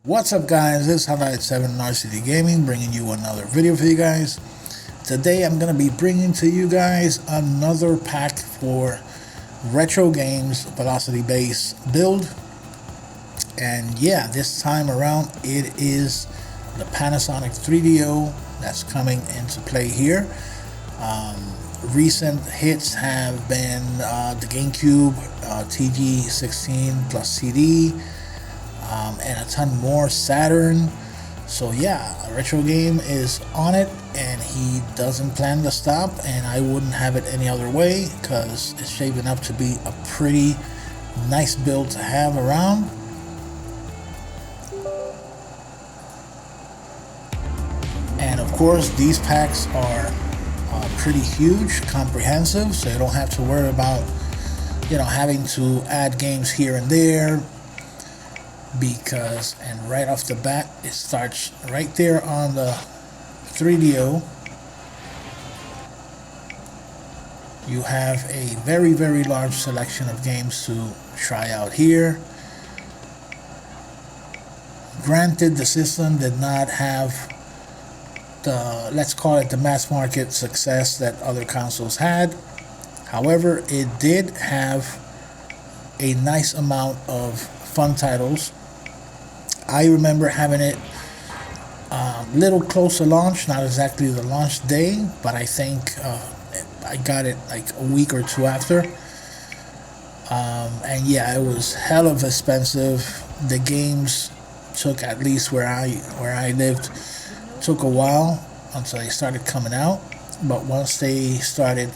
What's up, guys? This is V3locity Gaming bringing you another video for you guys. Today I'm going to be bringing to you guys another pack for Retrogam3 Velocity base build. And yeah, this time around it is the Panasonic 3DO that's coming into play here. Recent hits have been the GameCube, TG16 plus CD, and a ton more Saturn. So yeah, Retrogam is on it and he doesn't plan to stop, and I wouldn't have it any other way because it's shaping up to be a pretty nice build to have around. And of course these packs are pretty huge, comprehensive, so you don't have to worry about having to add games here and there, because and right off the bat it starts right there on the 3DO. You have a very large selection of games to try out here. Granted, the system did not have the, let's call it, the mass market success that other consoles had. However, it did have a nice amount of fun titles. I remember having it a little close to launch, not exactly the launch day, but I think I got it like a week or two after. And yeah, it was hell of expensive. The games took, at least where I lived, took a while until they started coming out. But once they started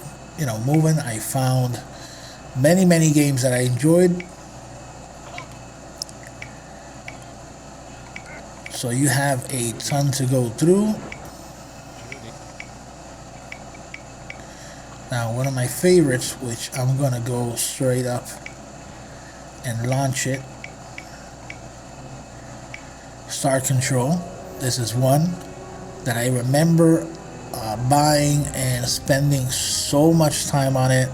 moving, I found many games that I enjoyed. So you have a ton to go through. Now, one of my favorites, which I'm gonna go straight up and launch it, Star Control. This is one that I remember buying and spending so much time on it.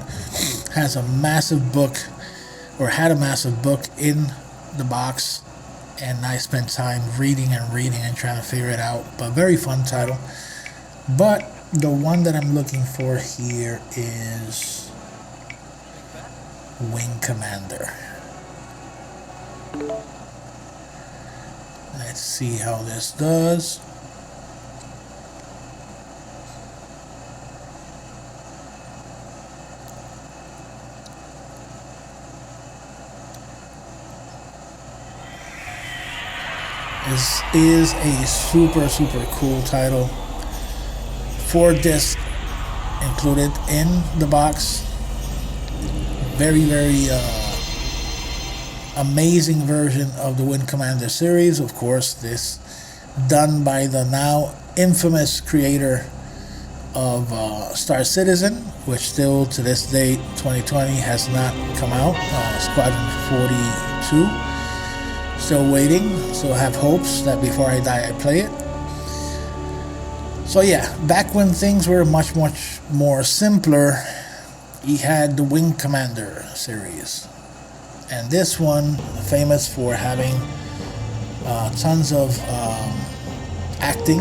Has a massive book, or had a massive book in the box, and I spent time reading and trying to figure it out. But very fun title. But the one that I'm looking for here is Wing Commander. Let's see how this does. This is a super cool title. 4 discs included in the box. Very amazing version of the Wing Commander series. Of course, this done by the now infamous creator of Star Citizen, which still to this date, 2020, has not come out. Squadron 42. Still waiting, so I have hopes that before I die I play it. So yeah, back when things were much more simpler, he had the Wing Commander series. And this one, famous for having tons of acting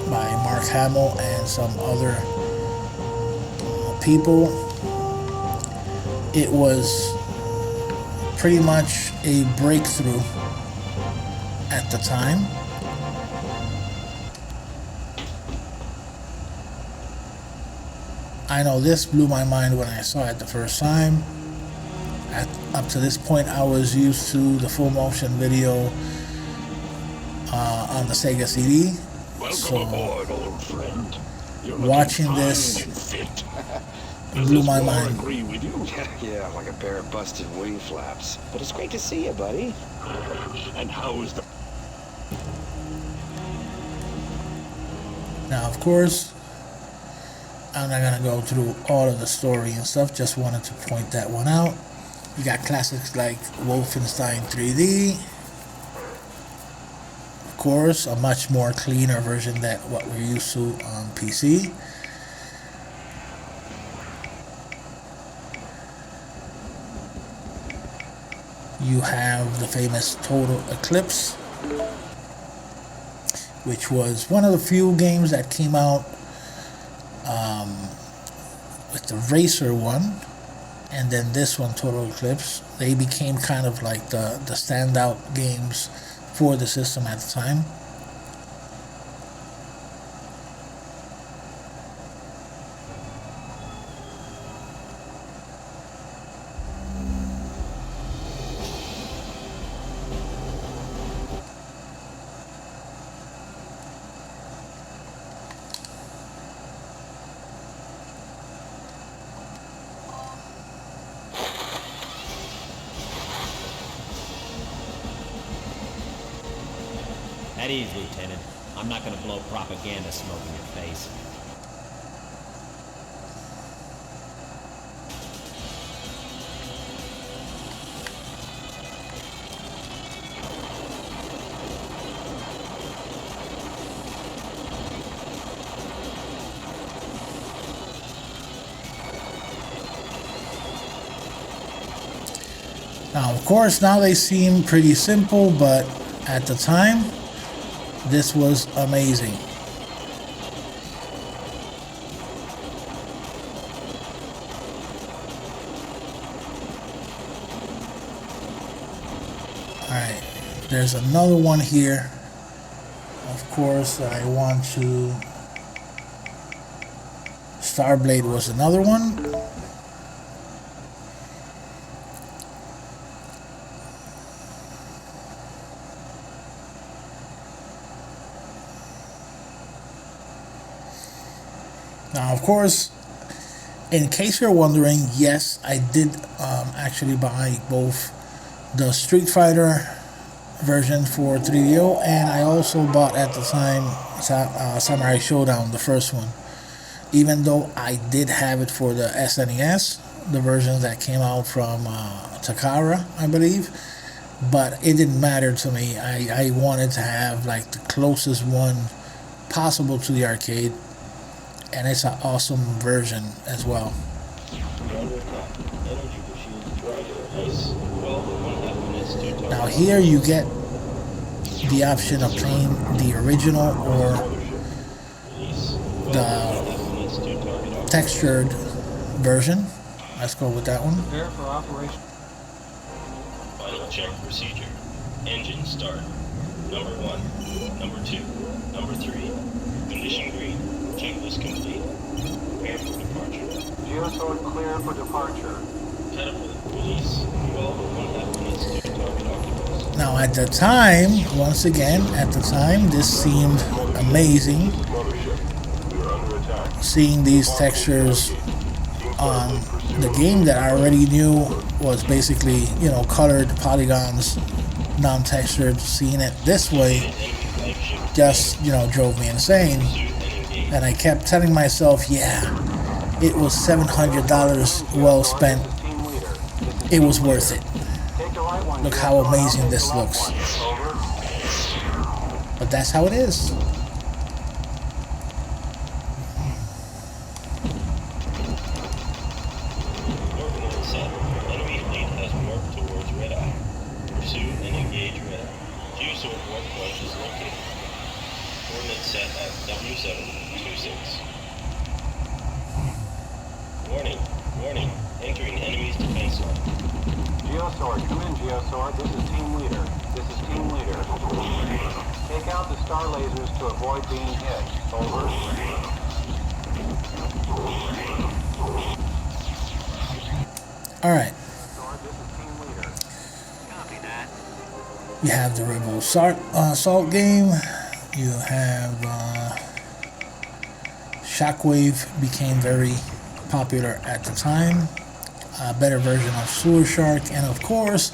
by Mark Hamill and some other people. It was pretty much a breakthrough at the time. I know this blew my mind when I saw it the first time. Up to this point, I was used to the full motion video on the Sega CD. So aboard, old friend. Watching this blew my mind. Agree with you? Yeah, like a pair of busted wing flaps. But it's great to see you, buddy. And how's the... Now, of course, I'm not gonna go through all of the story and stuff. Just wanted to point that one out. You got classics like Wolfenstein 3D. Of course, a much more cleaner version than what we're used to on PC. You have the famous Total Eclipse. which was one of the few games that came out with the Racer one, and then this one, Total Eclipse. They became kind of like the standout games for the system at the time. At ease, Lieutenant. I'm not gonna blow propaganda smoke in your face. Now, of course, now they seem pretty simple, but at the time, this was amazing. Alright, there's another one here. Of course, I want to... Starblade was another one. Now, of course, in case you're wondering, yes, I did actually buy both the Street Fighter version for 3DO, and I also bought at the time Samurai Showdown, the first one. Even though I did have it for the SNES, the version that came out from Takara, I believe, but it didn't matter to me. I wanted to have like the closest one possible to the arcade. And it's an awesome version as well. Now here you get the option of playing the original or the textured version. Let's go with that one. Prepare for operation. Final check procedure. Engine start. Number 1. Number 2. Number 3. Condition green. Checklist complete. Prepare for departure. Geosword clear for departure. Catapult release. 12.5 minutes to target occupants. Now at the time, once again, at the time, this seemed amazing. Seeing these textures on the game that I already knew was basically, you know, colored polygons, non-textured. Seeing it this way just, you know, drove me insane. And I kept telling myself, yeah, it was $700 well spent. It was worth it. Look how amazing this looks. But that's how it is. Coordinate set. Enemy fleet has warped towards Red Eye. Pursue and engage Red Eye. Geosword warp point is located. Coordinate set at W726. Warning. Warning. Entering enemy's defense line. Geosword, come in, Geosword. This is Team Leader. This is Team Leader. Take out the star lasers to avoid being hit. Over. Alright. Geosword, this is Team Leader. Copy that. You have the Rebel Assault game. You have Shockwave became very popular at the time. A better version of Sewer Shark, and of course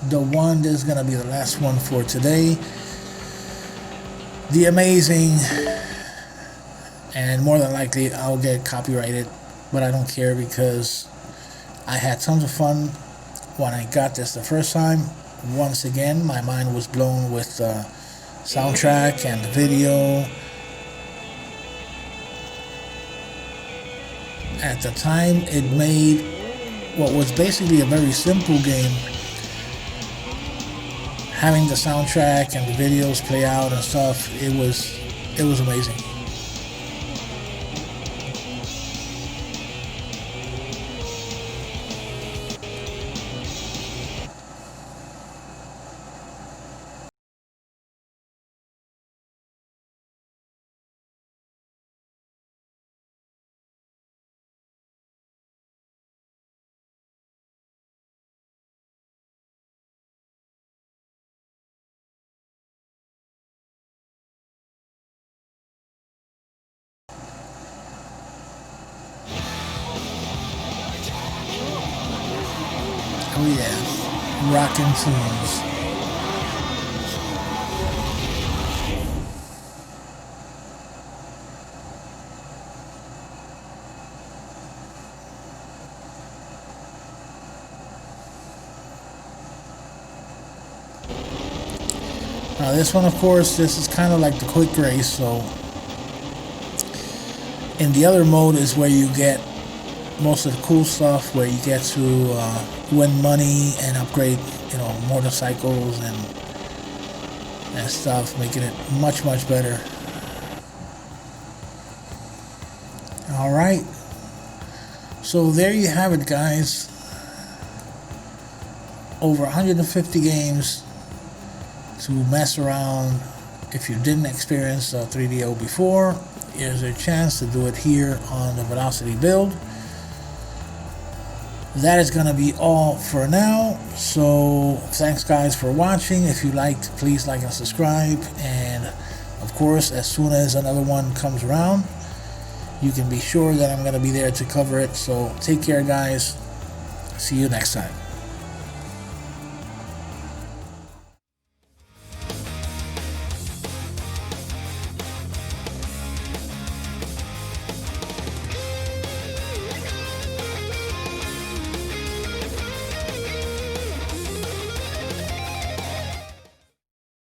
the one that's gonna be the last one for today, the amazing, and more than likely I'll get copyrighted, but I don't care because I had tons of fun when I got this the first time. Once again, my mind was blown with the soundtrack and the video. At the time, it made what was basically a very simple game having the soundtrack and the videos play out and stuff, it was amazing. Oh yeah, rockin' tunes. Now this one, of course, this is kind of like the quick race, so in the other mode is where you get most of the cool stuff, where you get to win money and upgrade, you know, motorcycles and stuff, making it much better. All right, so there you have it, guys. Over 150 games to mess around. If you didn't experience 3DO before, here's a chance to do it here on the Velocity build. That is going to be all for now. So thanks guys for watching. If you liked, please like and subscribe. And of course, as soon as another one comes around, you can be sure that I'm going to be there to cover it. So take care, guys. See you next time.